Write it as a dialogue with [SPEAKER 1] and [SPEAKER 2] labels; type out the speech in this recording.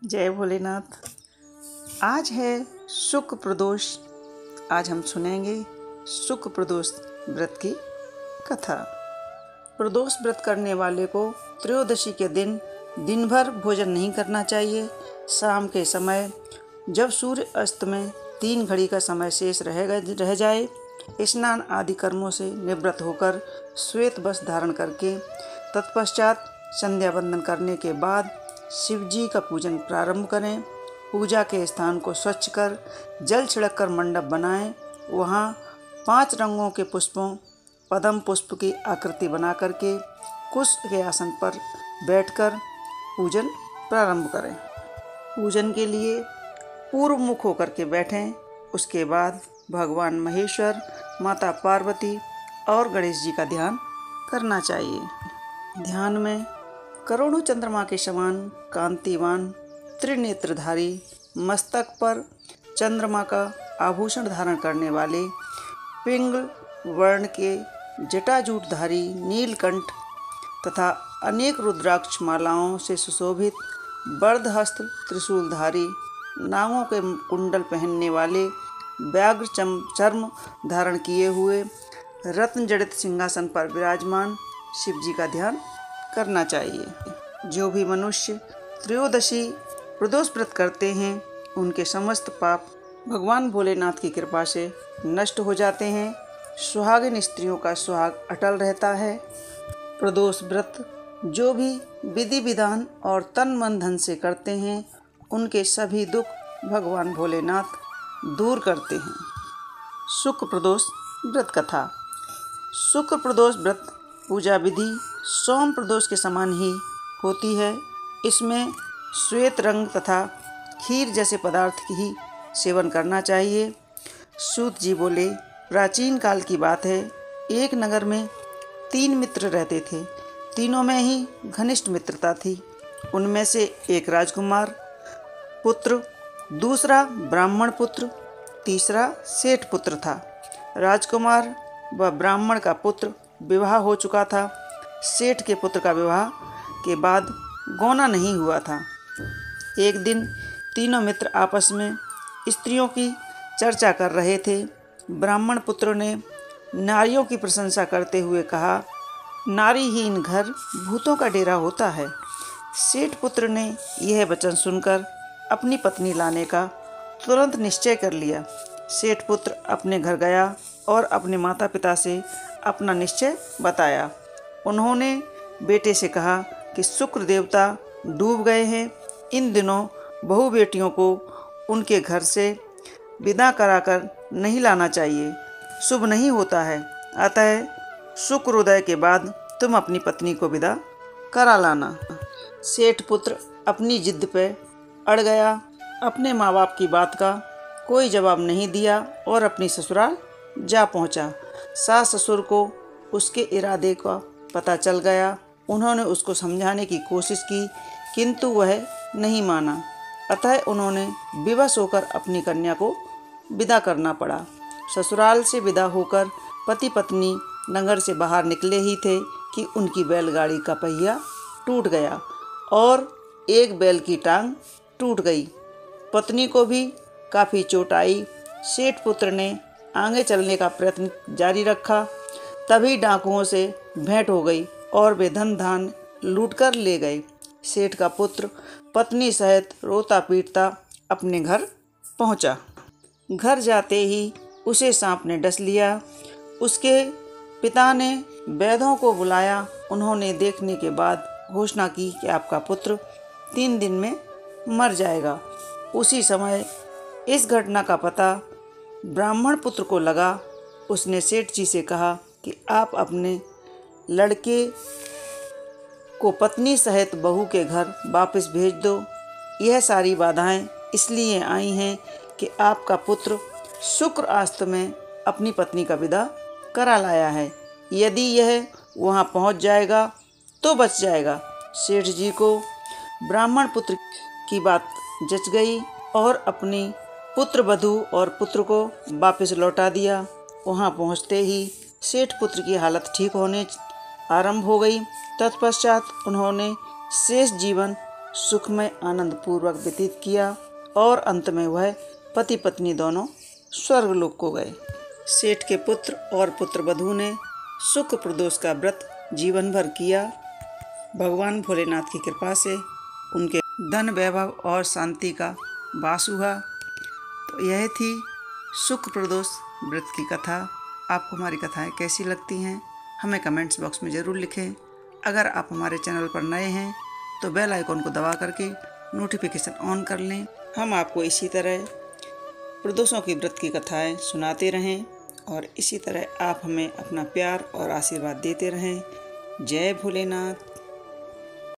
[SPEAKER 1] जय भोलेनाथ। आज है शुक्ल प्रदोष। आज हम सुनेंगे शुक्ल प्रदोष व्रत की कथा। प्रदोष व्रत करने वाले को त्रयोदशी के दिन भर भोजन नहीं करना चाहिए। शाम के समय जब सूर्य अस्त में 3 घड़ी का समय शेष रह जाए, स्नान आदि कर्मों से निवृत्त होकर श्वेत वस्त्र धारण करके तत्पश्चात संध्या वंदन करने के बाद शिव जी का पूजन प्रारंभ करें। पूजा के स्थान को स्वच्छ कर जल छिड़क कर मंडप बनाएं। वहाँ 5 रंगों के पुष्पों पद्म पुष्प की आकृति बना करके कुश के आसन पर बैठकर पूजन प्रारंभ करें। पूजन के लिए पूर्व मुख होकर के बैठें। उसके बाद भगवान महेश्वर, माता पार्वती और गणेश जी का ध्यान करना चाहिए। ध्यान में करोड़ों चंद्रमा के समान कांतिवान त्रिनेत्रधारी, मस्तक पर चंद्रमा का आभूषण धारण करने वाले, पिंगल वर्ण के जटाजूटधारी नीलकंठ तथा अनेक रुद्राक्ष मालाओं से सुशोभित बर्धहस्त त्रिशूलधारी, नागों के कुंडल पहनने वाले, व्याघ्र चर्म धारण किए हुए रत्न जड़ित सिंहासन पर विराजमान शिव जी का ध्यान करना चाहिए। जो भी मनुष्य त्रयोदशी प्रदोष व्रत करते हैं उनके समस्त पाप भगवान भोलेनाथ की कृपा से नष्ट हो जाते हैं। सुहागिन स्त्रियों का सुहाग अटल रहता है। प्रदोष व्रत जो भी विधि विधान और तन मन धन से करते हैं उनके सभी दुख भगवान भोलेनाथ दूर करते हैं। शुक्ल प्रदोष व्रत कथा। शुक्ल प्रदोष व्रत पूजा विधि सोम प्रदोष के समान ही होती है। इसमें श्वेत रंग तथा खीर जैसे पदार्थ की ही सेवन करना चाहिए। सूत जी बोले, प्राचीन काल की बात है, एक नगर में 3 मित्र रहते थे। तीनों में ही घनिष्ठ मित्रता थी। उनमें से एक राजकुमार पुत्र, दूसरा ब्राह्मण पुत्र, तीसरा सेठ पुत्र था। राजकुमार व ब्राह्मण का पुत्र विवाह हो चुका था। सेठ के पुत्र का विवाह के बाद गौना नहीं हुआ था। एक दिन तीनों मित्र आपस में स्त्रियों की चर्चा कर रहे थे। ब्राह्मण पुत्र ने नारियों की प्रशंसा करते हुए कहा, नारीहीन घर भूतों का डेरा होता है। सेठ पुत्र ने यह वचन सुनकर अपनी पत्नी लाने का तुरंत निश्चय कर लिया। सेठ पुत्र अपने घर गया और अपने माता पिता से अपना निश्चय बताया। उन्होंने बेटे से कहा कि शुक्र देवता डूब गए हैं। इन दिनों बहू बेटियों को उनके घर से विदा कराकर नहीं लाना चाहिए, शुभ नहीं होता है। अतः शुक्रोदय के बाद तुम अपनी पत्नी को विदा करा लाना। सेठ पुत्र अपनी जिद पे अड़ गया। अपने माँ बाप की बात का कोई जवाब नहीं दिया और अपनी ससुराल जा पहुँचा। सास ससुर को उसके इरादे का पता चल गया। उन्होंने उसको समझाने की कोशिश की किंतु वह नहीं माना। अतः उन्होंने विवश होकर अपनी कन्या को विदा करना पड़ा। ससुराल से विदा होकर पति पत्नी नगर से बाहर निकले ही थे कि उनकी बैलगाड़ी का पहिया टूट गया और एक बैल की टांग टूट गई। पत्नी को भी काफ़ी चोट आई। सेठ पुत्र ने आगे चलने का प्रयत्न जारी रखा। तभी डाकुओं से भेंट हो गई और वे धन धान लूट कर ले गए। सेठ का पुत्र पत्नी सहित रोता पीटता अपने घर पहुंचा। घर जाते ही उसे सांप ने डस लिया। उसके पिता ने वैद्यों को बुलाया। उन्होंने देखने के बाद घोषणा की कि आपका पुत्र 3 दिन में मर जाएगा। उसी समय इस घटना का पता ब्राह्मण पुत्र को लगा। उसने सेठ जी से कहा कि आप अपने लड़के को पत्नी सहित बहू के घर वापस भेज दो। यह सारी बाधाएं इसलिए आई हैं कि आपका पुत्र शुक्र आस्त में अपनी पत्नी का विदा करा लाया है। यदि यह वहां पहुंच जाएगा तो बच जाएगा। सेठ जी को ब्राह्मण पुत्र की बात जच गई और अपनी पुत्र वधू और पुत्र को वापस लौटा दिया। वहां पहुंचते ही सेठ पुत्र की हालत ठीक होने आरंभ हो गई। तत्पश्चात उन्होंने शेष जीवन सुखमय आनंद पूर्वक व्यतीत किया और अंत में वह पति पत्नी दोनों स्वर्गलोक को गए। सेठ के पुत्र और पुत्रवधू ने शुक्ल प्रदोष का व्रत जीवन भर किया। भगवान भोलेनाथ की कृपा से उनके धन वैभव और शांति का वास हुआ। तो यह थी शुक्ल प्रदोष व्रत की कथा। आपको हमारी कथाएं कैसी लगती हैं हमें कमेंट्स बॉक्स में ज़रूर लिखें। अगर आप हमारे चैनल पर नए हैं तो बेल आइकॉन को दबा करके नोटिफिकेशन ऑन कर लें। हम आपको इसी तरह प्रदोषों की व्रत की कथाएं सुनाते रहें और इसी तरह आप हमें अपना प्यार और आशीर्वाद देते रहें। जय भोलेनाथ।